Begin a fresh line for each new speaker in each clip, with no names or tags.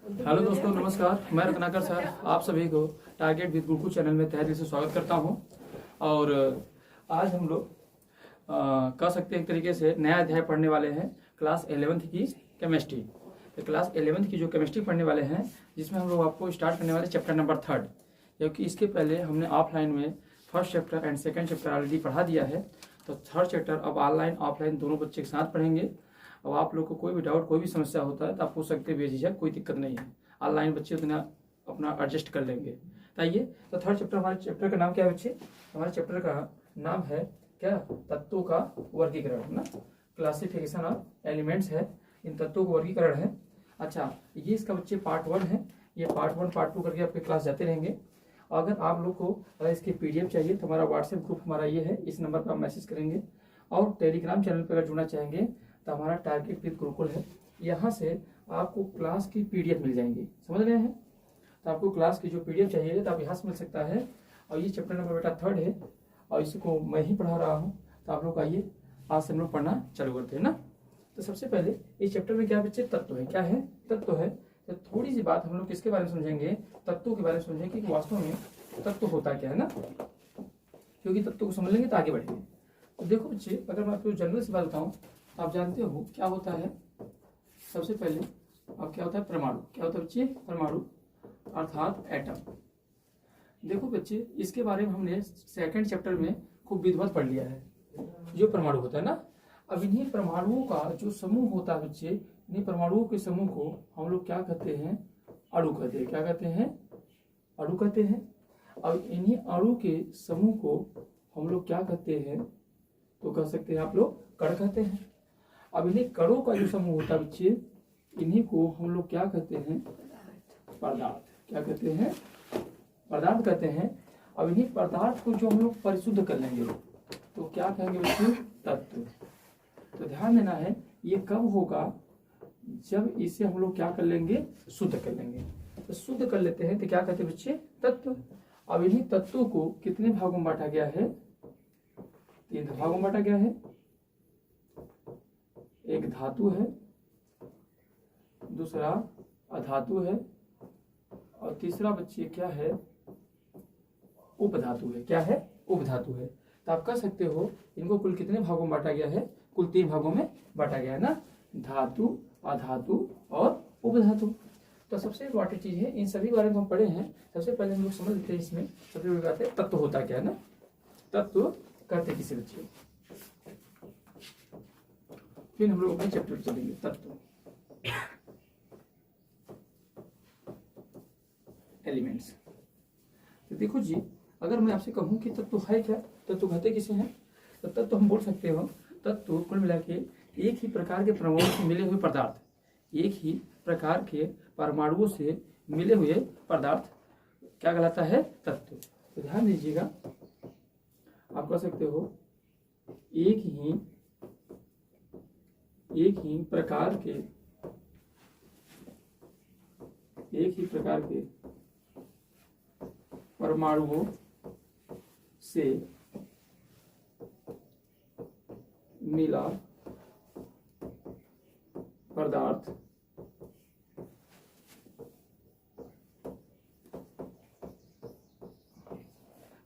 Hello दोस्तों, नमस्कार। मैं रत्नाकर सर आप सभी को टारगेट विद गुरुकुल चैनल में तहे दिल से स्वागत करता हूं। और आज हम लोग कह सकते हैं एक तरीके से नया अध्याय पढ़ने वाले हैं, क्लास 11th की केमिस्ट्री। तो क्लास 11th की जो केमिस्ट्री पढ़ने वाले हैं, जिसमें हम लोग आपको स्टार्ट करने वाले चैप्टर नंबर 3, क्योंकि इसके पहले हमने ऑफलाइन में first chapter and second chapter already पढ़ा दिया है। तो थर्ड चैप्टर अब ऑनलाइन ऑफलाइन दोनों बच्चे के साथ पढ़ेंगे। अब आप लोग को कोई भी डाउट, कोई भी समस्या होता है तो आप पूछ सकते हैं बेझिझक, कोई दिक्कत नहीं है। ऑनलाइन बच्चे उतना अपना एडजस्ट कर लेंगे। तो आइए, तो थर्ड चैप्टर, हमारे चैप्टर का नाम क्या है बच्चे? हमारे चैप्टर का नाम है क्या? तत्वों का वर्गीकरण ना, क्लासिफिकेशन ऑफ एलिमेंट्स है। इन तत्वों का वर्गीकरण है। अच्छा, ये इसका बच्चे पार्ट 1 है। ये पार्ट 1 पार्ट 2 करके आपके क्लास जाते रहेंगे। अगर आप लोग को अगर इसकी PDF चाहिए तो हमारा व्हाट्सएप ग्रुप हमारा ये है, इस नंबर पर आप मैसेज करेंगे। और टेलीग्राम चैनल पर अगर जुड़ना चाहेंगे तो हमारा टारगेट विद गुरुकुल है। यहाँ से आपको क्लास की PDF मिल जाएंगी, समझ रहे हैं? तो आपको क्लास की जो PDF चाहिए तो आप यहाँ से मिल सकता है। और ये चैप्टर नंबर बेटा 3 है और इसको मैं ही पढ़ा रहा हूँ। तो आप लोग आइए, आज से हम लोग पढ़ना चालू करते हैं ना। तो सबसे पहले इस चैप्टर में क्या बच्चे? तत्व है। क्या है? तत्व है। तो थोड़ी सी बात हम लोग किसके बारे में समझेंगे? तत्वों के बारे में समझेंगे कि वास्तव में तत्व होता क्या है ना, क्योंकि तत्व को समझ लेंगे तो आगे बढ़ेंगे। तो देखो बच्चे, अगर मैं आपको जनरल से बात बताऊँ, आप जानते हो क्या होता है? सबसे पहले अब क्या होता है? परमाणु। क्या होता है बच्चे? परमाणु अर्थात एटम। देखो बच्चे, इसके बारे में हमने सेकंड चैप्टर में खूब विधिवत पढ़ लिया है, जो परमाणु होता है ना। अब इन्हीं परमाणुओं का जो समूह होता है बच्चे, इन्हीं परमाणुओं के समूह को हम लोग क्या कहते हैं? अणु कहते हैं। क्या कहते हैं? अणु कहते हैं। अब इन्हीं अणु के समूह को हम लोग क्या कहते हैं? तो कह सकते हैं आप लोग कण कहते हैं। अब इन्हीं कणों का जो समूह होता है बच्चे, इन्हीं को हम लोग क्या कहते हैं? पदार्थ। क्या कहते हैं? पदार्थ कहते हैं। अब इन्हीं पदार्थ को जो हम लोग परिशुद्ध कर लेंगे तो क्या कहेंगे बच्चे? तत्व। तो ध्यान देना है, ये कब होगा? जब इसे हम लोग क्या कर लेंगे? शुद्ध कर लेंगे। तो शुद्ध कर लेते हैं तो क्या कहते हैं बच्चे? तत्व। अब इन्हीं तत्वों को कितने भागों में बांटा गया है? 3 भागों में बांटा गया है। एक धातु है, दूसरा अधातु है, और तीसरा बच्चे क्या है? उपधातु है। क्या है? उपधातु है। तो आप कह सकते हो इनको कुल कितने भागों में बांटा गया है? कुल 3 भागों में बांटा गया है ना, धातु, अधातु और उपधातु। तो सबसे इम्पोर्टेंट चीज है, इन सभी बारे में हम पढ़े हैं। सबसे पहले हम लोग समझ लेते हैं इसमें। सबसे बड़ी बात है तत्व होता क्या है ना। तत्व कहते किसे बच्चे? फिर हम लोग अपने चैप्टर चलेंगे। तत्व, एलिमेंट्स। तो देखो जी, अगर मैं आपसे कहूं कि तत्व है क्या, तत्व कहते किसे हैं? तो तत्व हम बोल सकते हो, तत्व कुल मिला के एक ही प्रकार के परमाणुओं से मिले हुए पदार्थ, एक ही प्रकार के परमाणुओं से मिले हुए पदार्थ क्या कहलाता है? तत्व। तो ध्यान दीजिएगा, आप कह सकते हो एक ही प्रकार के परमाणुओं से मिला पदार्थ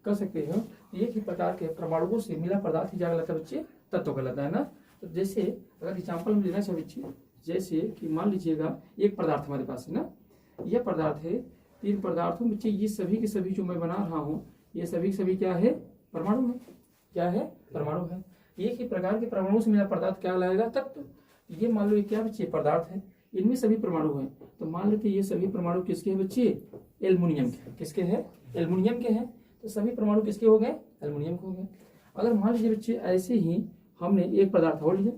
कह सकते हो एक ही प्रकार के परमाणुओं से मिला पदार्थ ही क्या कहलाता है बच्चे? तत्व कहलाता है ना। तो जैसे अगर एग्जाम्पल में लेना चाहिए बच्चे, जैसे कि मान लीजिएगा एक पदार्थ हमारे पास है ना, यह पदार्थ है। 3 पदार्थों बच्चे, ये सभी के सभी जो मैं बना रहा हूँ, ये सभी के सभी क्या है? परमाणु है। क्या है? परमाणु है। एक ही प्रकार के परमाणु से मिला पदार्थ क्या कहलाएगा? तत्व। ये मान लो ये क्या बच्चे? पदार्थ है, इनमें सभी परमाणु हैं। तो मान लेते ये सभी परमाणु किसके हैं बच्चे? एल्युमिनियम के। किसके हैं? एल्युमिनियम के हैं। तो सभी परमाणु किसके हो गए? एल्युमिनियम के हो गए। अगर मान लीजिए बच्चे ऐसे ही हमने एक पदार्थ और लिया,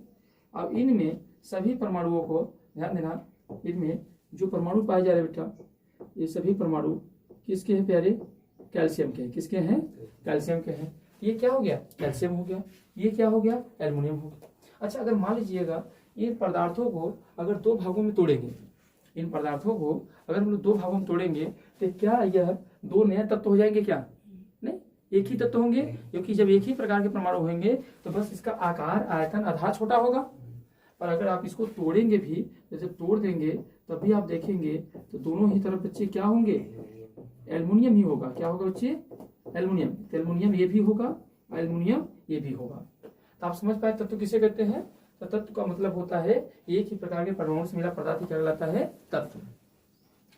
अब इनमें सभी परमाणुओं को ध्यान देना, इनमें जो परमाणु पाए जा रहे बेटा, ये सभी परमाणु किसके हैं प्यारे? कैल्शियम के हैं। किसके हैं? कैल्शियम के हैं। ये क्या हो गया? कैल्शियम हो गया। ये क्या हो गया? एल्युमिनियम हो गया। अच्छा, अगर मान लीजिएगा इन पदार्थों को अगर 2 भागों में तोड़ेंगे, इन पदार्थों को अगर हम लोग 2 भागों में तोड़ेंगे तो क्या यह 2 नए तत्व हो जाएंगे? क्या नहीं, एक ही तत्व होंगे, क्योंकि जब एक ही प्रकार के परमाणु होंगे तो बस इसका आकार, आयतन आधा छोटा होगा। और अगर आप इसको तोड़ेंगे भी, जैसे तोड़ देंगे तभी आप देखेंगे तो दोनों ही तरफ बच्चे क्या होंगे, एल्युमिनियम ही होगा। क्या होगा बच्चे, एल्युमिनियम। तो एल्युमिनियम ये भी होगा, एल्युमिनियम ये भी होगा। तो आप समझ पाए तत्व किसे कहते हैं। तो तत्व का मतलब होता है एक ही प्रकार के परमाणु से मिला पदार्थ ही कहलाता है तत्व।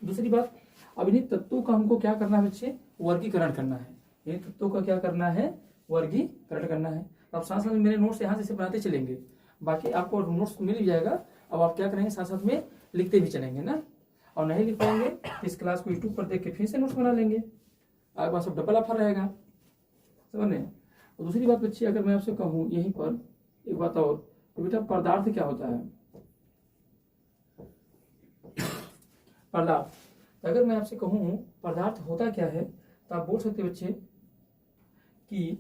दूसरी बात, अब इन्हीं तत्वों का हमको क्या करना है बच्चे, वर्गीकरण करना है। इन तत्वों का क्या करना है, वर्गीकरण करना है। अब साथ साथ मेरे नोट्स यहाँ से बनाते चलेंगे, बाकी आपको नोट्स मिल जाएगा। अब आप क्या करेंगे, साथ साथ में लिखते भी चलेंगे ना। और नहीं लिख पाएंगे तो इस क्लास को यूट्यूब पर देख के फिर से नोट्स बना लेंगे, आपके पास सब डबल ऑफर रहेगा, समझ रहे। और दूसरी बात बच्चे, अगर मैं आपसे कहूँ यहीं पर एक बात और, तो बेटा पदार्थ क्या होता है, पदार्थ। अगर मैं आपसे कहूँ पदार्थ होता क्या है, तो आप बोल सकते बच्चे कि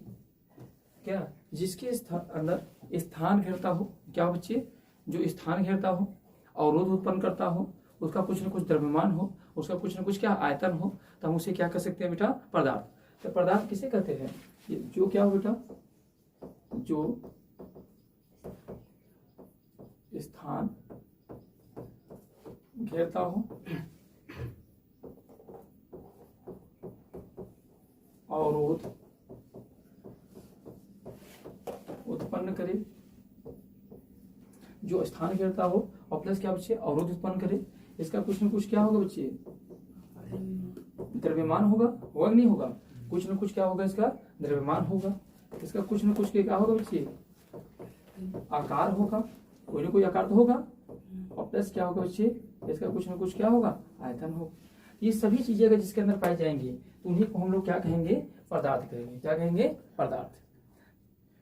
क्या, जिसके अंदर स्थान घेरता हो, क्या हो बच्चे, जो स्थान घेरता हो, अवरोध उत्पन्न करता हो, उसका कुछ न कुछ द्रव्यमान हो, उसका कुछ न कुछ क्या आयतन हो, तो हम उसे क्या कर सकते हैं बेटा, पदार्थ। तो पदार्थ किसे कहते हैं, जो क्या हो बेटा, जो स्थान घेरता हो, अवरोध उत्पन्न करे, जो स्थान घेरता हो और प्लस क्या बच्चे, अवरोध उत्पन्न करे। इसका कुछ न कुछ क्या होगा बच्चे, द्रव्यमान होगा, होगा नहीं होगा, कुछ न कुछ क्या होगा, इसका द्रव्यमान होगा। इसका कुछ न कुछ क्या होगा बच्चे, आकार होगा, कोई ना कोई आकार तो होगा। और प्लस क्या होगा बच्चे, इसका कुछ न कुछ क्या होगा, आयतन होगा। ये सभी चीजें अगर जिसके अंदर पाई जाएंगी तो उन्हीं को हम लोग क्या कहेंगे, पदार्थ कहेंगे। क्या कहेंगे, पदार्थ।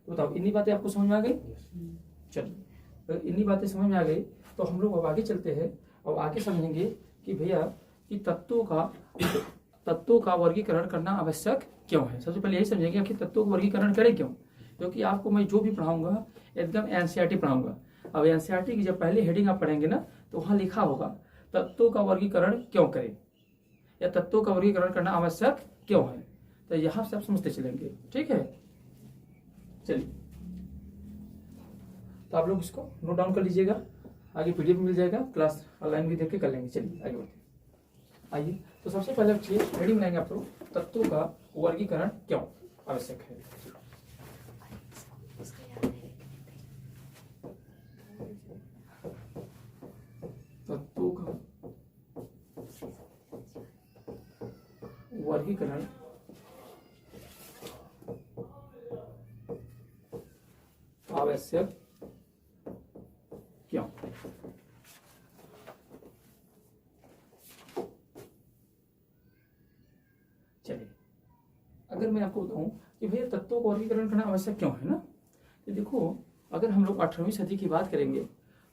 तो बताओ इन्हीं बातें आपको समझ में आ गई। चलिए, तो इन्हीं बातें समझ में आ गई तो हम लोग अब आगे चलते हैं और आगे समझेंगे कि भैया कि तत्वों का वर्गीकरण करना आवश्यक क्यों है। सबसे पहले यही समझेंगे कि तत्वों का वर्गीकरण करें क्यों, क्योंकि आपको मैं जो भी पढ़ाऊंगा एकदम एनसीईआरटी पढ़ाऊंगा। अब एनसीईआरटी की जब पहले हेडिंग आप पढ़ेंगे ना, तो वहां लिखा होगा तत्वों का वर्गीकरण क्यों करें, या तत्वों का वर्गीकरण करना आवश्यक क्यों है। तो यहाँ से आप समझते चलेंगे, ठीक है। चलिए, तो आप लोग इसको नोट डाउन कर लीजिएगा, आगे पीडीएफ मिल जाएगा, क्लास ऑनलाइन भी देख के कर लेंगे। चलिए आगे बढ़ते आइए। तो सबसे पहले हेडिंग बनाएंगे आप लोग, तत्वों का वर्गीकरण क्यों आवश्यक है। तत्वों का वर्गीकरण आवश्यक क्यों। चलिए, अगर मैं आपको बताऊं कि भैया तत्वों का वर्गीकरण करना आवश्यक क्यों है ना, तो देखो अगर हम लोग 18वीं सदी की बात करेंगे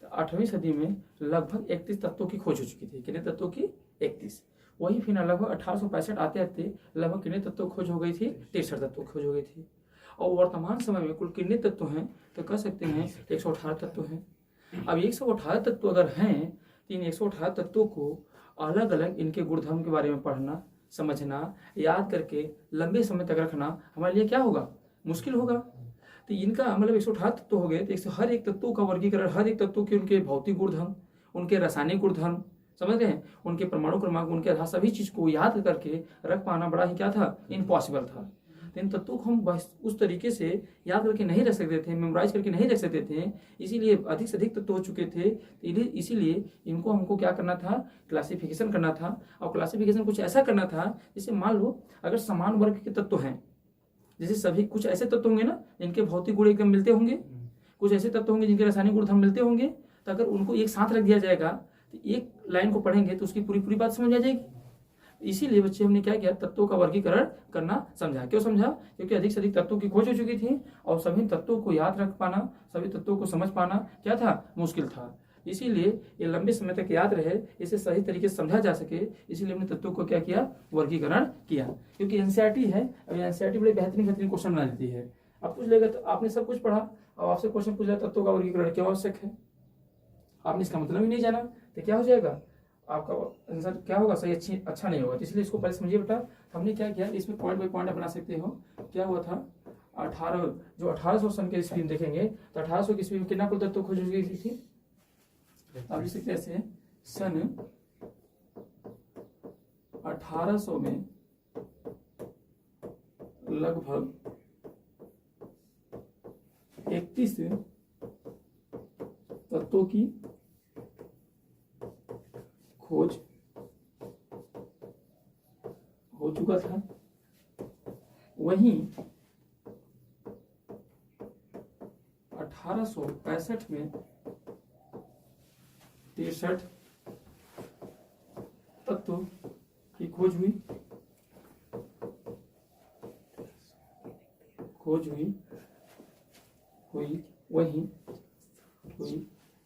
तो 18वीं सदी में लगभग 31 तत्वों की खोज हो चुकी थी। कितने तत्वों की, 31। वही फिर लगभग 1865 आते आते लगभग कितने तत्वों की खोज हो गई थी, 63 तत्वों की खोज हो गई थी। और वर्तमान समय में कुल कितने तत्व हैं, तो कह सकते हैं 118 तत्व हैं। अब 118 तत्व अगर हैं तो इन 118 तत्वों को अलग अलग इनके गुणधर्म के बारे में पढ़ना, समझना, याद करके लंबे समय तक रखना हमारे लिए क्या होगा, मुश्किल होगा। तो इनका मतलब 118 तत्व हो गए, तो हर एक तत्वों का वर्गीकरण, हर एक तत्वों के उनके भौतिक गुणधर्म, उनके रासायनिक गुणधर्म, समझ रहे हैं, उनके परमाणु क्रमांक, उनके आधार सभी चीज को याद करके रख पाना बड़ा ही क्या था, इम्पॉसिबल था। इन तत्वों को हम उस तरीके से याद करके नहीं रख सकते थे, मेमोराइज करके नहीं रख सकते थे, इसीलिए अधिक से अधिक तत्व हो चुके थे। इसीलिए इनको हमको क्या करना था, क्लासिफिकेशन करना था। और क्लासिफिकेशन कुछ ऐसा करना था जैसे मान लो अगर समान वर्ग के तत्व हैं, जैसे सभी कुछ ऐसे तत्व होंगे ना जिनके भौतिक गुण एकदम मिलते होंगे, कुछ ऐसे तत्व होंगे जिनके रासायनिक गुणधर्म मिलते होंगे, तो अगर उनको एक साथ रख दिया जाएगा तो एक लाइन को पढ़ेंगे तो उसकी पूरी पूरी बात समझ आ जाएगी। इसीलिए बच्चे हमने क्या किया, तत्वों का वर्गीकरण करना समझा। क्यों समझा, क्योंकि अधिक से अधिक तत्वों की खोज हो चुकी थी और सभी तत्वों को याद रख पाना, सभी तत्वों को समझ पाना क्या था, मुश्किल था। इसीलिए ये लंबे समय तक याद रहे, इसे सही तरीके से समझा जा सके, इसीलिए हमने तत्वों को क्या किया, वर्गीकरण किया। क्योंकि एनसीईआरटी है, अब एनसीईआरटी बड़े बेहतरीन क्वेश्चन बना देती है। अब पूछ लेगा तो आपने सब कुछ पढ़ा और आपसे क्वेश्चन पूछ लिया तत्वों का वर्गीकरण क्यों आवश्यक है, आपने इसका मतलब ही नहीं जाना, तो क्या हो जाएगा, आपका आंसर क्या होगा, सही अच्छा नहीं होगा। तो इसलिए इसको पहले समझिए बेटा। हमने क्या किया, इसमें पॉइंट बाई पॉइंट बना सकते हो। क्या हुआ था, 1800 सन के ईस्वी में देखेंगे तो 1800 की ईस्वी में कितना कुल तत्व खोज हो गई थी। आप लिख सकते ऐसे सन 1800 में लगभग 31 तत्वों की खोज हो चुका था। वहीं 1865 में 63 तत्व की खोज हुई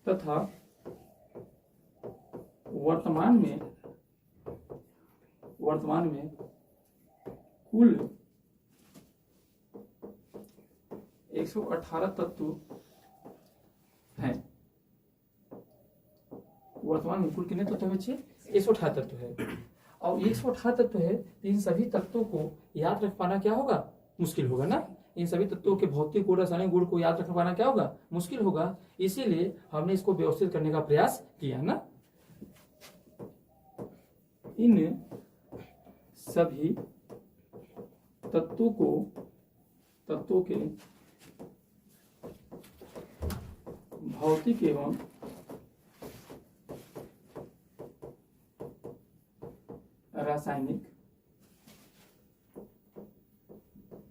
तथा वर्तमान में कुल 118 तत्व हैं। वर्तमान में कुल कितने तत्व है बच्चे? 118 तत्व है। और 118 तत्व है तो इन सभी तत्वों को याद रख पाना क्या होगा? मुश्किल होगा ना। इन सभी तत्वों के भौतिक गुण, रासायनिक गुण को याद रख पाना क्या होगा? मुश्किल होगा। इसीलिए हमने इसको व्यवस्थित करने का प्रयास किया ना। इन सभी तत्वों के भौतिक एवं रासायनिक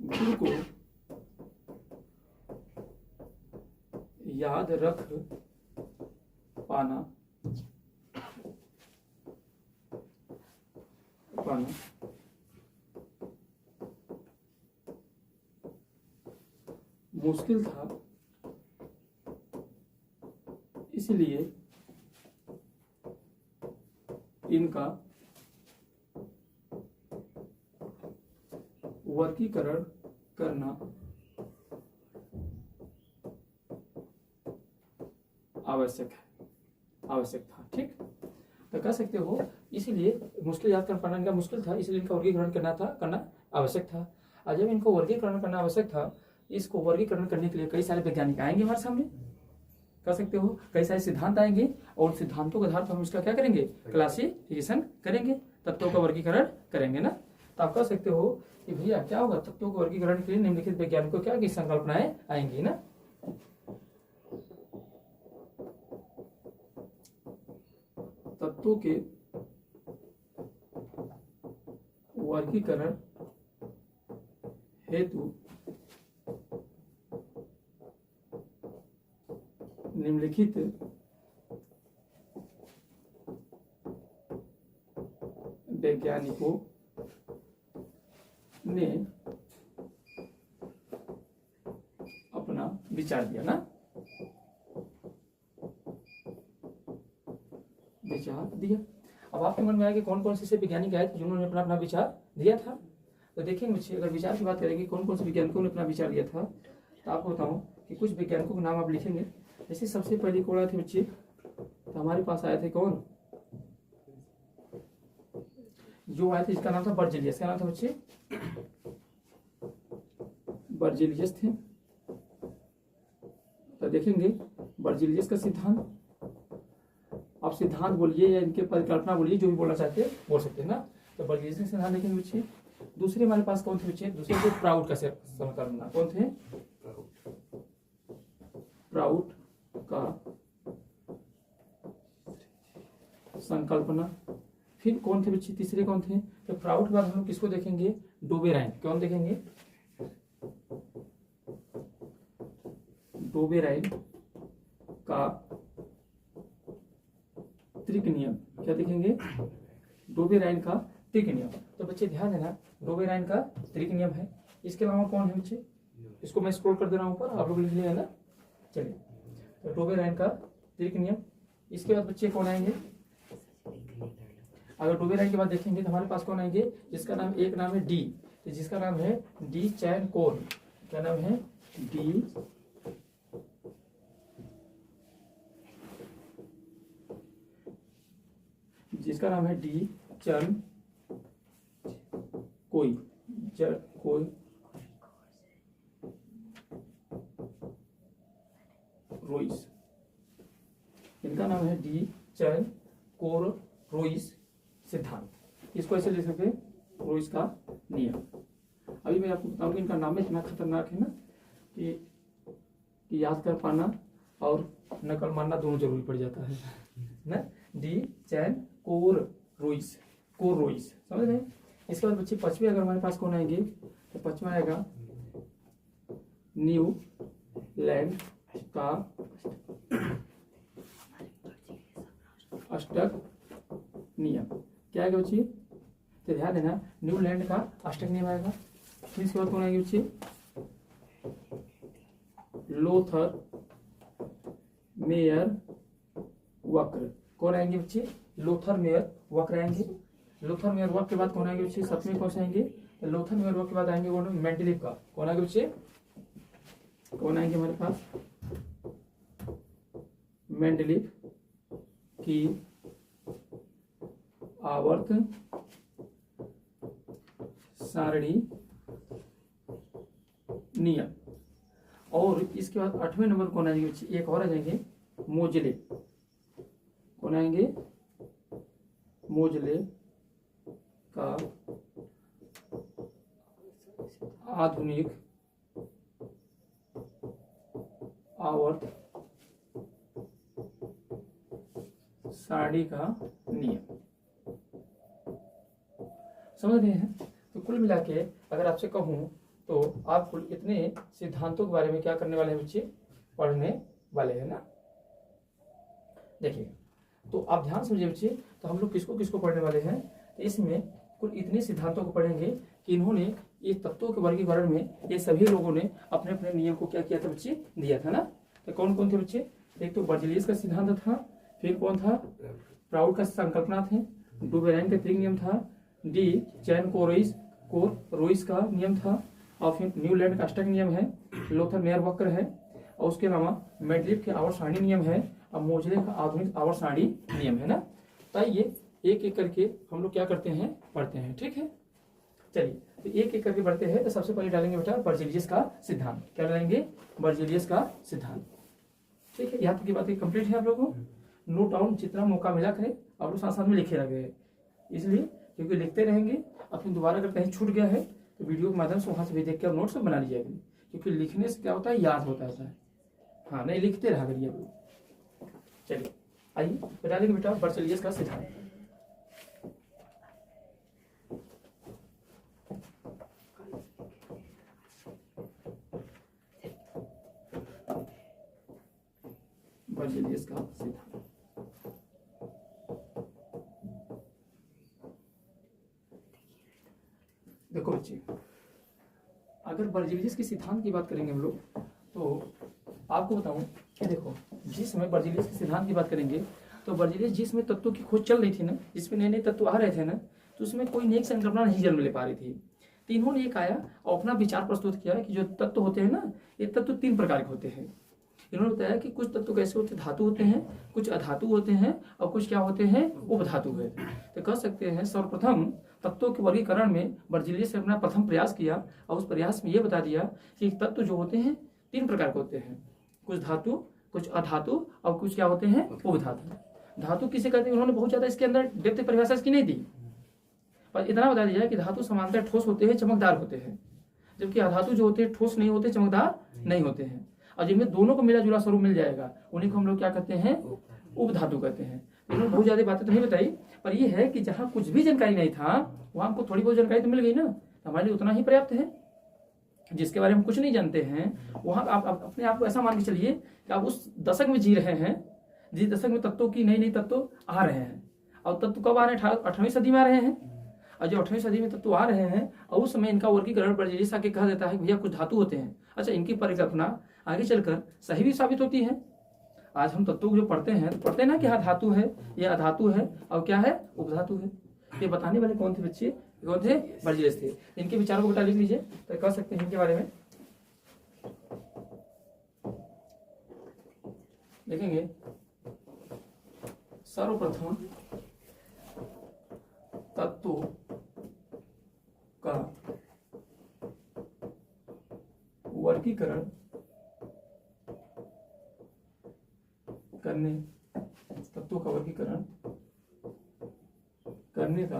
गुण को याद रख पाना मुश्किल था। इसलिए इनका वर्गीकरण करना आवश्यक था। ठीक, तो कह सकते हो इसीलिए मुश्किल याद कर पाना इनका मुश्किल था, इसलिए इनका वर्गीकरण करना आवश्यक था। और जब इनको वर्गीकरण करना आवश्यक था, इसको वर्गीकरण करने के लिए कई सारे वैज्ञानिक आएंगे हमारे सामने। कह सकते हो कई सारे सिद्धांत आएंगे और सिद्धांतों के आधार पर हम इसका क्या करेंगे? क्लासिफिकेशन करेंगे, तत्वों का वर्गीकरण करेंगे ना। तो आप कह सकते हो कि भैया क्या होगा? तत्वों के वर्गीकरण के लिए निम्नलिखित वैज्ञानिकों क्या की संकल्पनाएं आएंगी ना। तत्वों के वर्गीकरण हेतु निम्नलिखित वैज्ञानिकों ने अपना विचार दिया ना। अब आपके मन में आया कि कौन कौन से वैज्ञानिक आए थे जिन्होंने अपना अपना विचार दिया था। तो देखेंगे बच्चे, अगर विचार की बात करेंगे कौन कौन से वैज्ञानिकों ने अपना विचार दिया था, तो आपको बताऊं कि कुछ वैज्ञानिकों के नाम आप लिखेंगे। जैसे सबसे पहले कौन आए थे बच्चे? तो हमारे पास आए थे कौन? जो आए थे जिसका नाम था बर्जेलियस। क्या नाम था बच्चे? बर्जेलियस थे। तो देखेंगे बर्जेलियस का सिद्धांत। आप सिद्धांत बोलिए या इनके परिकल्पना बोलिए, जो भी बोलना चाहते हैं बोल सकते हैं ना। तो बर्जेलियस का सिद्धांत देखेंगे बच्चे। दूसरे हमारे पास कौन थे बच्चे? दूसरे थे प्राउड का संकल्पना। कौन थे? प्राउड का संकल्पना। फिर कौन थे बच्चे? तीसरे कौन थे? तो प्राउड के बाद हम लोग किसको देखेंगे? डोबेराइन। कौन देखेंगे? डोबेराइन का त्रिक नियम। क्या देखेंगे? डोबेराइन का त्रिक नियम। तो बच्चे ध्यान देना, डोबेराइन का त्रिक नियम है। इसके अलावा कौन है बच्चे? इसको मैं स्क्रॉल कर दे रहा हूं ऊपर, आप लोग लिख लिया ना। चलिए, तो डोबेराइन का त्रिक नियम। इसके बाद बच्चे कौन आएंगे? अगर डोबेराइन के बाद देखेंगे तो हमारे पास कौन आएंगे? जिसका नाम, एक नाम है डी, तो जिसका नाम है डी चैन कोन। क्या नाम है? डी जिसका नाम है डी चैन कोई रोइस। इनका नाम है डी चैन कोररोइस सिद्धांत, इसको ऐसे लिख सकते हैं रोइस का नियम। अभी मैं आपको बताऊंगा, इनका नाम इतना खतरनाक है ना कि याद कर पाना और नकल मारना दोनों जरूरी पड़ जाता है ना। डी चैन कोररोइस, कोररोइस, समझ रहे हैं। इसके बाद बच्चे पांचवें अगर हमारे पास कौन आएंगे तो पांचवा आएगा न्यूलैंड का अष्टक नियम। क्या आएगा बच्चे, तो ध्यान देना, न्यूलैंड का अष्टक नियम आएगा। फिर इसके बाद कौन आएंगे बच्चे, लोथर मेयर वक्र। कौन आएंगे बच्चे, लोथर मेयर वक्र आएंगे। लोथर मेयर वक्र के बाद कौन आएंगे बच्चे, सतवें कौन से आएंगे, तो लोथर मेयर वक्र के बाद आएंगे कौन, मेंडलीव का। कौन आएंगे बच्चे, कौन आएंगे हमारे पास, मेंडलीव की आवर्त सारणी नियम। और इसके बाद 8वें नंबर कौन आएंगे बच्चे, एक और आ जाएंगे मोजले। कौन आएंगे, मोजले का आधुनिक आवर्त सारणी का नियम। समझ रहे हैं। तो कुल मिला के अगर आपसे कहूं तो आप कुल इतने सिद्धांतों के बारे में क्या करने वाले हैं बच्चे, पढ़ने वाले हैं ना। देखिए तो आप ध्यान समझिए बच्चे, तो हम लोग किसको किसको पढ़ने वाले हैं, तो इसमें कुल इतने सिद्धांतों को पढ़ेंगे कि इन्होंने ये तत्वों के वर्गीकरण में ये सभी लोगों ने अपने अपने नियम को क्या किया था बच्चे, दिया था ना। तो कौन कौन थे बच्चे, एक तो बर्जेलियस का सिद्धांत था, फिर कौन था, प्राउड का संकल्पना थे, डुबेराइन का त्रिक नियम था, डी चैन कोररोइस का नियम था, और फिर न्यूलैंड का अष्टक नियम है, लोथर मेयर वक्र है, और उसके अलावा मेंडलीव के आवर्त सारणी नियम है, और मोजले का आधुनिक आवर्त सारणी नियम है ना। तो ये एक एक करके हम लोग क्या करते हैं, पढ़ते हैं, ठीक है। चलिए तो एक एक करके बढ़ते हैं। तो सबसे पहले डालेंगे बेटा बर्जेलियस का सिद्धांत। क्या डालेंगे, बर्जेलियस का सिद्धांत, ठीक है। यहाँ तक की बातें कंप्लीट है आप लोगों को। नोट डाउन जितना मौका मिला करें आप लोग साथ साथ में लिखे रह इसलिए क्योंकि लिखते रहेंगे, अपनी दोबारा अगर कहीं छूट गया है तो वीडियो के माध्यम से वहां से भी देख के आप नोट्स बना लीजिएगा, क्योंकि लिखने से क्या होता है, याद होता है। हाँ नहीं, लिखते रहा करिए आप लोग। चलिए आइए तो डालेंगे बेटा बर्जेलियस का सिद्धांत। बर्जेलियस का सिद्धांत, देखो बच्चे, अगर बर्जेलियस के सिद्धांत की बात करेंगे हम लोग तो आपको बताऊं कि देखो, जिस समय बर्जेलियस के सिद्धांत की बात करेंगे तो बर्जेलियस जिसमें तत्वों की खोज चल रही थी ना, जिसमें नए नए तत्व आ रहे थे ना, तो उसमें कोई नई संकल्पना नहीं जन्म ले पा रही थी। तो इन्होंने एक आया और अपना विचार प्रस्तुत किया कि जो तत्व होते हैं ना, ये तत्व 3 प्रकार के होते हैं। इन्होंने बताया कि कुछ तत्व कैसे होते हैं, धातु होते हैं, कुछ अधातु होते हैं, और कुछ क्या होते हैं, उपधातु है। तो कह सकते हैं सर्वप्रथम तत्वों के वर्गीकरण में बर्जेलियस ने अपना प्रथम प्रयास किया, और उस प्रयास में ये बता दिया कि तत्व जो होते हैं 3 प्रकार के होते हैं, कुछ धातु, कुछ अधातु, और कुछ क्या होते हैं, उपधातु। धातु किसे कहते हैं, उन्होंने बहुत ज्यादा इसके अंदर डेप्थ परिभाषा इसकी नहीं दी, पर इतना बता दिया कि धातु समांतर ठोस होते हैं, चमकदार होते हैं, जबकि अधातु जो होते हैं ठोस नहीं होते, चमकदार नहीं होते हैं, और जिनमें दोनों को मिला जुला स्वरूप मिल जाएगा उन्हीं को हम लोग क्या कहते हैं, उपधातु कहते हैं। इन्होंने बहुत ज्यादा बातें तो नहीं बताई, पर यह है कि जहां कुछ भी जानकारी नहीं था वहां हमको थोड़ी बहुत जानकारी तो मिल गई ना, तो हमारे लिए उतना ही पर्याप्त है। जिसके बारे में कुछ नहीं जानते हैं वहां आप अपने आप को ऐसा मान के चलिए कि आप उस दशक में जी रहे हैं जिस दशक में तत्वों की नई नई तत्व आ रहे हैं, और तत्व कब आ रहे हैं, 18वीं सदी में आ रहे हैं, और जो 18वीं सदी में तत्व आ रहे हैं और उस समय इनका वर्गीकरण बर्जेलियस आके कह देता है भैया कुछ धातु होते हैं। अच्छा, इनकी परिकल्पना आगे चलकर सही भी साबित होती है। आज हम तत्वों को जो पढ़ते हैं तो पढ़ते हैं ना कि हाँ धातु है, ये अधातु है, और क्या है, उपधातु है। ये बताने वाले कौन थे बच्चे, कौन थे, बर्जेलियस थे। इनके विचारों को बेटा लिख लीजिए, तो कह सकते हैं इनके बारे में देखेंगे। सर्वप्रथम तत्वों का वर्गीकरण करने, तत्वों का वर्गीकरण करने का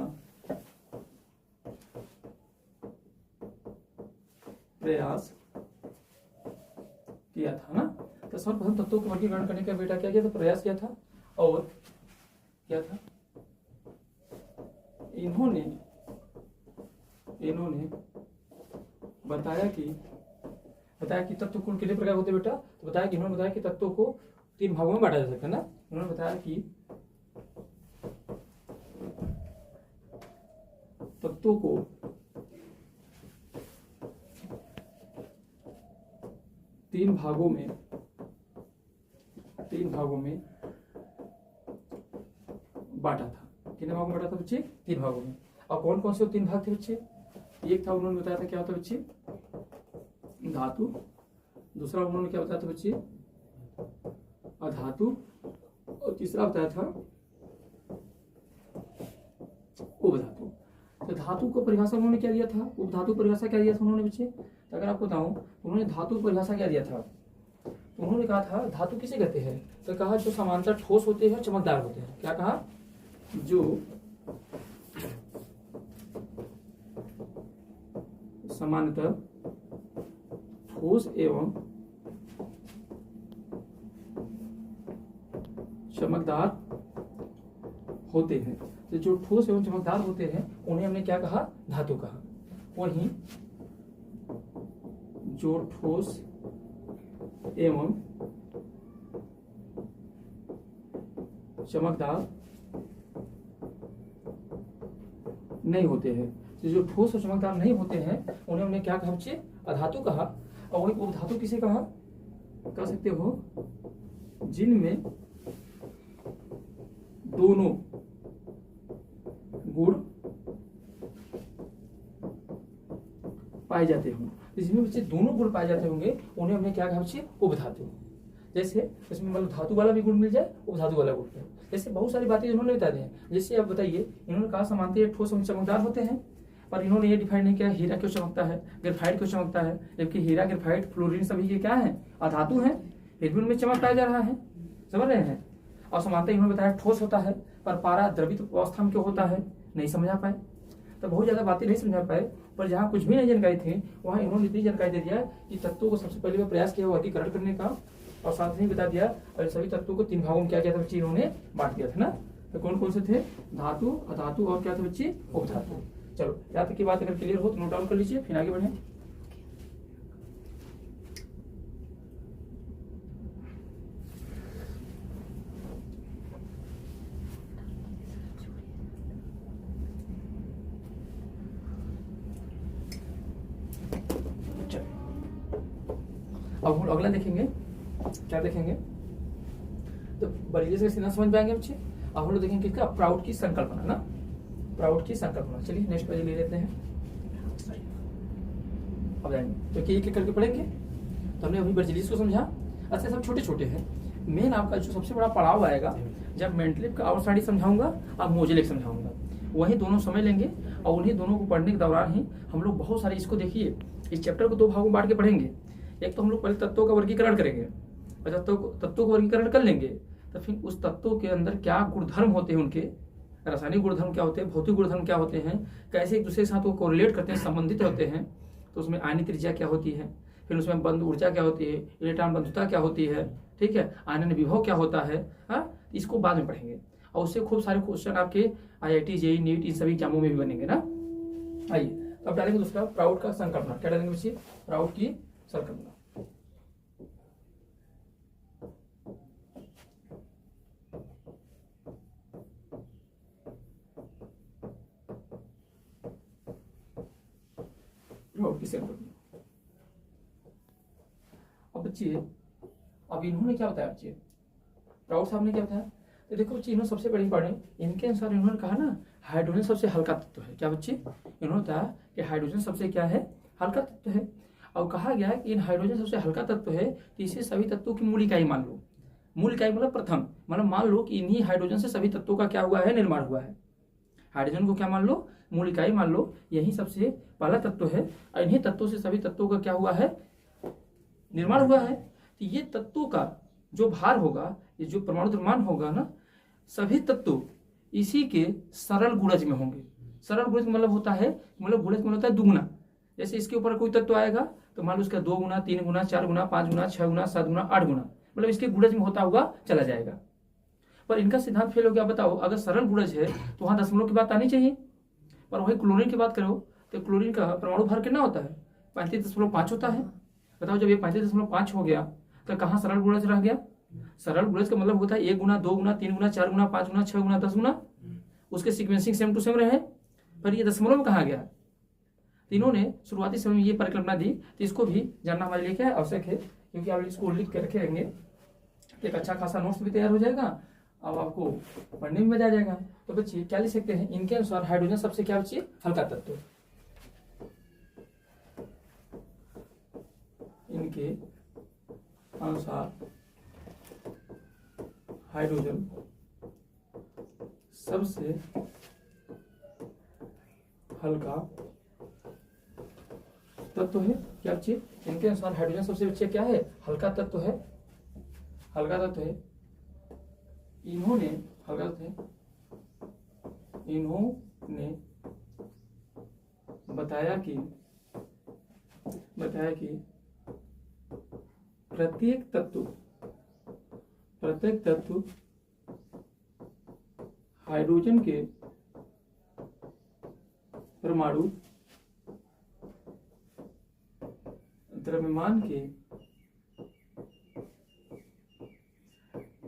प्रयास किया था ना। तो सर्वप्रथम तत्वों को वर्गीकरण करने का बेटा क्या किया था, प्रयास किया था। और क्या था, इन्होंने बताया कि तत्व कुल कितने प्रकार होते हैं बेटा। तो बताया कि इन्होंने बताया कि तत्वों को 3 भागों में बांटा जा सकता है ना। उन्होंने बताया कि तत्वों को 3 भागों में बांटा था। कितने भागों में बांटा था बच्चे, 3 भागों में। और कौन कौन से 3 भाग थे बच्चे, एक था उन्होंने बताया था क्या होता है बच्चे, धातु। दूसरा उन्होंने क्या बताया था बच्चे, अधातु। और तीसरा बताया था उपधातु। तो धातु को परिभाषा उन्होंने क्या दिया था, उपधातु परिभाषा क्या दिया था उन्होंने बच्चे। तो अगर आपको बताऊं उन्होंने धातु परिभाषा क्या दिया था, तो उन्होंने कहा था धातु किसे कहते हैं। तो कहा जो समांतर ठोस होते हैं, चमकदार होते हैं। क्या कहा, जो समांतर ठोस एवं चमकदार होते हैं। तो जो ठोस एवं चमकदार होते हैं उन्हें हमने क्या कहा, धातु कहा। वहीं जो ठोस एवं चमकदार नहीं होते हैं, तो जो ठोस और चमकदार नहीं होते हैं उन्हें हमने क्या कहा बच्चे, अधातु कहा। और वही उपधातु किसे कहा, कह सकते हो जिनमें दोनों गुण पाए जाते हों। जिसमें बच्चे दोनों गुण पाए जाते होंगे उन्हें हमने क्या कहा बच्चे, उपधातु। जैसे इसमें मतलब धातु वाला भी गुण मिल जाए, उपधातु वाला गुण मिल जाए। जैसे बहुत सारी बातें इन्होंने बता दी हैं। जैसे आप बताइए, इन्होंने कहा समांतर ठोस एवं चमकदार होते हैं, पर इन्होंने ये डिफाइन नहीं किया हीरा क्यों चमकता है, ग्रेफाइट क्यों चमकता है। जबकि हीरा, ग्रेफाइट, फ्लोरीन सभी के क्या है, अधातु हैं, फिर भी उनमें चमक पाया जा रहा है। समझ रहे हैं। और समांतर इन्होंने बताया ठोस होता है, पर पारा द्रवित अवस्था में क्यों होता है, नहीं समझा पाए। तो बहुत ज्यादा बातें नहीं समझा पाए, पर जहाँ कुछ भी नहीं जानकारी थी वहाँ इन्होंने इतनी जानकारी दे दिया कि तत्वों को सबसे पहले प्रयास किया वर्गीकरण करने का, और साथ ही बता दिया और सभी तत्वों को 3 भागों में क्या किया था बच्चे, इन्होंने बांट दिया था ना। तो कौन कौन से थे, धातु, अधातु और क्या थे बच्चे, उपधातु। चलो यहाँ तक की बात अगर क्लियर हो तो नोट डाउन कर लीजिए, फिर आगे बढ़े। अब हम अगला देखेंगे, क्या देखेंगे, तो बरीलियस का सीधा समझ पाएंगे बच्चे। अब हम लोग देखेंगे किसका, प्राउड की संकल्पना ना, प्राउड की संकल्पना। चलिए नेक्स्ट पेज ले लेते हैं। अब जाएंगे तो एक करके पढ़ेंगे। तो हमने अभी बर्जिलियस को समझा। अच्छा सब छोटे छोटे हैं। मेन आपका जो सबसे बड़ा पड़ाव आएगा जब मेंटलिप का आउटसाइड समझाऊंगा, अब मोजेलिक समझाऊंगा, वही दोनों समझ लेंगे। और उन्हीं दोनों को पढ़ने के दौरान ही हम लोग बहुत सारे, इसको देखिए इस चैप्टर को 2 भागों में बांट के पढ़ेंगे। एक तो हम लोग पहले तत्वों का वर्गीकरण करेंगे, और तत्वों का वर्गीकरण कर लेंगे तो फिर उस तत्वों के अंदर क्या गुणधर्म होते हैं, उनके रासायनिक गुणधर्म क्या होते हैं, भौतिक गुणधर्म क्या होते हैं, कैसे एक दूसरे के साथ वो कोरिलेट करते हैं, संबंधित होते हैं। तो उसमें आयनिक त्रिज्या क्या होती है, फिर उसमें बंध ऊर्जा क्या होती है, इलेक्ट्रॉन बंधुता क्या होती है, ठीक है, आयनन विभव क्या होता है। हाँ, इसको बाद में पढ़ेंगे। और उससे खूब सारे क्वेश्चन आपके IIT, JEE, नीट इन सभी एग्जामों में भी बनेंगे ना। आइए तो अब डालेंगे दूसरा, प्राउड का संकल्पना। क्या डालेंगे बच्चे, प्राउड की संकल्पना। अब बच्चे, अब इन्होंने क्या बताया बच्चे, प्राउड साहब ने क्या बताया। तो देखो बच्चे, इन्होंने सबसे बड़ी पढ़े, इनके अनुसार इन्होंने कहा ना हाइड्रोजन सबसे हल्का तत्व है। क्या बच्चे, इन्होंने बताया कि हाइड्रोजन सबसे क्या है, हल्का तत्व है। और कहा गया कि इन हाइड्रोजन सबसे हल्का तत्व है, तो इसे सभी तत्वों की मूल इकाई मान लो। मूल इकाई मतलब प्रथम, मतलब मान लो कि इन्हीं हाइड्रोजन से सभी तत्वों का क्या हुआ है, निर्माण हुआ है। हाइड्रोजन को क्या मान लो, मूल इकाई मान लो, यही सबसे पहला तत्व है। और इन्हीं तत्वों से सभी तत्वों का क्या हुआ है, निर्माण हुआ है। तो ये तत्वों का जो भार होगा, ये जो परमाणु द्रव्यमान होगा ना, सभी तत्वों इसी के सरल गुणज में होंगे। सरल गुणज मतलब होता है, मतलब गुणज में होता है दुगुना। जैसे इसके ऊपर कोई तत्व आएगा तो मान लो उसका 2 गुना, 3 गुना, 4 गुना, 5 गुना, 6 गुना, 7 गुना, 8 गुना, मतलब इसके गुणज में होता हुआ चला जाएगा। पर इनका सिद्धांत फेल हो गया। बताओ, अगर सरल गुणज है तो वहां दशमलव की बात आनी चाहिए। पर वही क्लोरीन की बात करो तो क्लोरीन का परमाणु भार कितना होता है? 35.5 होता है। बताओ, जब ये 35.5 हो गया तो कहाँ सरल गुणज रह गया? सरल गुणज का मतलब होता है 1 गुना, 2 गुना, 3 गुना, 4 गुना, 5 गुना, 6 गुना, 10 गुना। उसके सीक्वेंसिंग सेम टू सेम रहे, पर ये दशमलव में कहाँ गया? तीनों ने शुरुआती समय में ये परिकल्पना दी, तो इसको भी जानना हमारे लिए क्या है, आवश्यक है। क्योंकि आप इसको लिख के रखे रहेंगे तो एक अच्छा खासा नोट्स भी तैयार हो जाएगा, अब आपको पढ़ने में मजा आ जाएगा। तो बच्चे क्या लिख सकते हैं? इनके अनुसार हाइड्रोजन सबसे क्या बच्चे? हल्का तत्व। इनके अनुसार हाइड्रोजन सबसे हल्का तत्व है। क्या बच्चे? इनके अनुसार हाइड्रोजन सबसे बच्चे क्या है? हल्का तत्व है। हल्का तत्व है। इन्होंने हल्का तत्व है, इन्होंने बताया कि प्रत्येक तत्व हाइड्रोजन के परमाणु द्रव्यमान के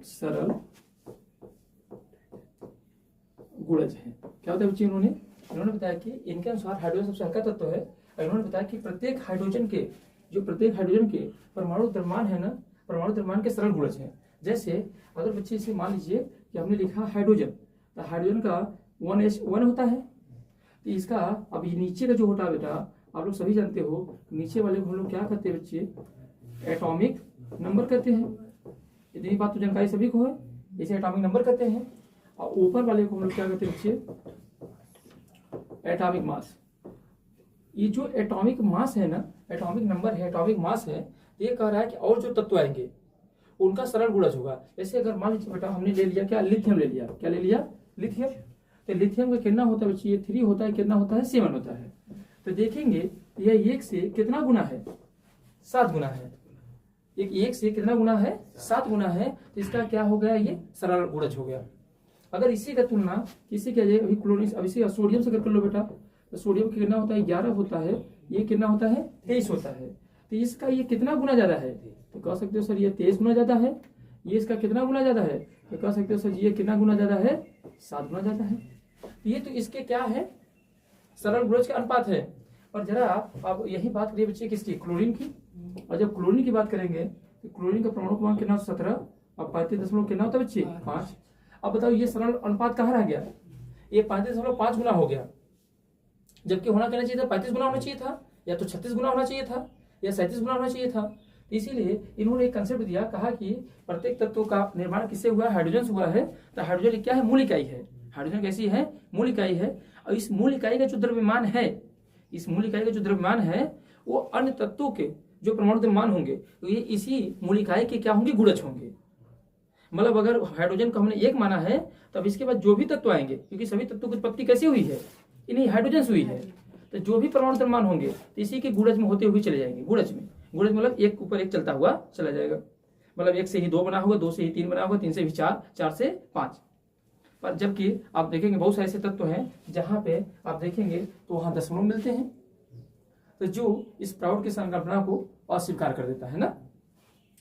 सरल गुणज है। क्या होता है बच्चे? इन्होंने बताया कि इनके अनुसार हाइड्रोजन सबसे हल्का तत्व है। और इन्होंने बताया कि प्रत्येक हाइड्रोजन के परमाणु द्रव्यमान है ना, परमाणु द्रव्यमान के सरल गुणज है। जैसे अगर बच्चे इसे मान लीजिए कि हमने लिखा हाइड्रोजन, तो हाइड्रोजन का 1H1 होता है। तो इसका अब ये नीचे का जो होता है बेटा, आप लोग सभी जानते हो, नीचे वाले को हम लोग क्या कहते हैं बच्चे? एटॉमिक नंबर कहते हैं। इतनी बात तो जानकारी सभी को है, इसे एटॉमिक नंबर कहते हैं। और ऊपर वाले को हम लोग क्या कहते हैं बच्चे? Atomic mass. ये जो एटॉमिक मास है ना, एटॉमिक नंबर है, एटॉमिक मास है, ये कह रहा है कि और जो तत्व आएंगे उनका सरल गुणज होगा। जैसे अगर मान लीजिए बेटा हमने ले लिया क्या? लिथियम ले लिया। क्या ले लिया? लिथियम। तो लिथियम का कितना होता है बच्चे? ये 3 होता है। कितना होता है? 7 होता है। तो देखेंगे यह 1 से कितना गुना है? 7 गुना है। एक से कितना गुना है? 7 गुना है। तो इसका क्या हो गया? ये सरल गुणज हो गया। अगर इसी का तुलना किसी के अभी क्लोरीन, अब इसी सोडियम से कर लो बेटा, तो सोडियम का कितना होता है? 11 होता है। ये कितना होता है? 23 होता है। तो इसका ये कितना गुना ज्यादा है? तो कह सकते हो सर ये 23 गुना ज्यादा है। ये इसका कितना गुना ज्यादा है? तो कह सकते हो सर ये कितना गुना ज्यादा है? 7 गुना ज्यादा है। ये तो इसके क्या है? सरल गुणज का अनुपात है। और जरा आप यही बात करिए बच्चे किसकी? क्लोरीन की। और जब क्लोरीन की बात करेंगे तो क्लोरीन का परमाणु क्रमांक कितना? 17। अब 35 कितना होता है बच्चे? 5। अब बताओ ये सरल अनुपात कहाँ रह गया? ये 35.5 गुना हो गया, जबकि होना कहना चाहिए था 35 गुना होना चाहिए था, या तो 36 गुना होना चाहिए था, या 37 गुना होना चाहिए था। तो इसीलिए इन्होंने एक कंसेप्ट दिया, कहा कि प्रत्येक तत्व का निर्माण किससे हुआ है? हाइड्रोजन से हुआ है। तो हाइड्रोजन क्या है? मूल इकाई है। हाइड्रोजन कैसी है? मूल इकाई है। और इस मूल इकाई का जो द्रव्यमान है, इस मूल इकाई का जो द्रव्यमान है वो अन्य तत्वों के जो परमाणु द्रव्यमान होंगे तो ये इसी मूल इकाई के क्या होंगे? गुणज होंगे। मतलब अगर हाइड्रोजन को हमने 1 माना है, तब इसके बाद जो भी तत्व आएंगे, क्योंकि सभी तत्वों की उत्पत्ति कैसी हुई है? इन्हीं हाइड्रोजन से हुई है। तो जो भी परमाणु द्रव्यमान होंगे तो इसी के गुणज में होते हुए चले जाएंगे। गुणज मतलब 1 ऊपर 1 चलता हुआ चला जाएगा। मतलब 1 से ही 2 बना होगा, 2 से ही 3 बना होगा, 3 से भी 4, 4 से 5। पर जबकि आप देखेंगे बहुत सारे ऐसे तत्व हैं जहां पे आप देखेंगे तो वहां दशमलव मिलते हैं, तो जो इस प्राउड की संकल्पना को अस्वीकार कर देता है ना।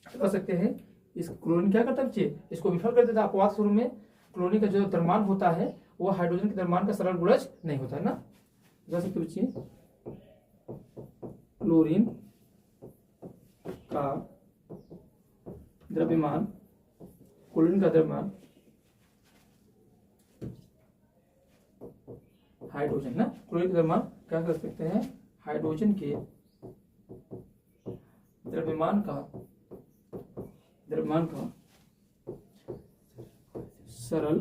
कह सकते हैं इस क्लोरीन क्या करता है बच्चे? इसको विफल कर देता है। अपवाद स्वरूप में क्लोरीन का जो द्रव्यमान होता है वो हाइड्रोजन के द्रव्यमान का सरल गुणज नहीं होता है ना। कह सकते बच्चे क्लोरीन का द्रव्यमान, क्लोरीन का द्रव्यमान हाइड्रोजन ना, क्लोरीन का द्रव्यमान क्या कर सकते हैं? हाइड्रोजन के द्रव्यमान का सरल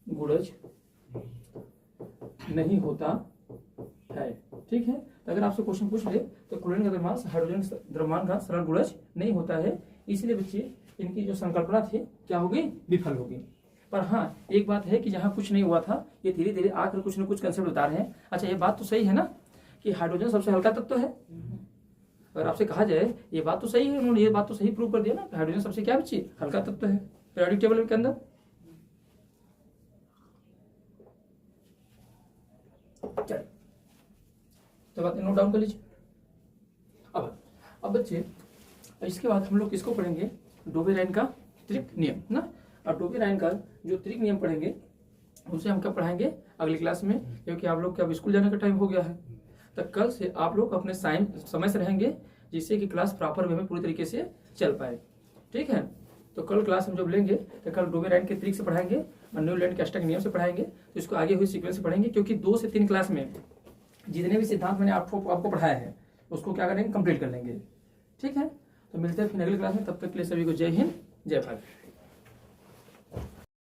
गुणज नहीं होता है। ठीक है। तो अगर आपसे क्वेश्चन पूछ ले तो क्लोरीन का द्रव्यमान हाइड्रोजन द्रव्यमान का सरल गुणज नहीं होता है। इसलिए बच्चे इनकी जो संकल्पना थी क्या होगी? विफल होगी। पर हाँ एक बात है कि जहाँ कुछ नहीं हुआ था ये धीरे धीरे आकर कुछ न कुछ कंसेप्ट बता रहे हैं। अच्छा ये बात तो सही है ना कि हाइड्रोजन सबसे हल्का तत्व है। अगर आपसे कहा जाए ये बात तो सही है, उन्होंने ये बात तो सही प्रूव कर दिया ना, हाइड्रोजन सबसे क्या बच्ची हल्का तत्व है पीरियोडिक टेबल के अंदर। चलिए तो बात नोट डाउन कर लीजिए। अब बच्चे इसके बाद हम लोग किसको पढ़ेंगे, डोबेराइन का त्रिक नियम ना। और डोबेराइन का जो त्रिक नियम पढ़ेंगे उसे हम कब पढ़ाएंगे, अगली क्लास में, क्योंकि आप लोग के अब स्कूल जाने का टाइम हो गया है। तो कल से आप लोग अपने समय से रहेंगे जिससे कि क्लास प्रॉपर वे में पूरी तरीके से चल पाए। ठीक है, तो कल क्लास हम जब लेंगे तो कल डोबेराइन के त्रिक से पढ़ाएंगे और न्यूलैंड के अष्टक नियम से पढ़ाएंगे। तो इसको आगे हुई सीक्वेंस से पढ़ेंगे, क्योंकि 2 से 3 क्लास में जितने भी सिद्धांत मैंने आपको पढ़ाया है उसको क्या करेंगे, कंप्लीट कर लेंगे। ठीक है, तो मिलते हैं फिर अगली क्लास में, तब तक के लिए सभी को जय हिंद जय भारत।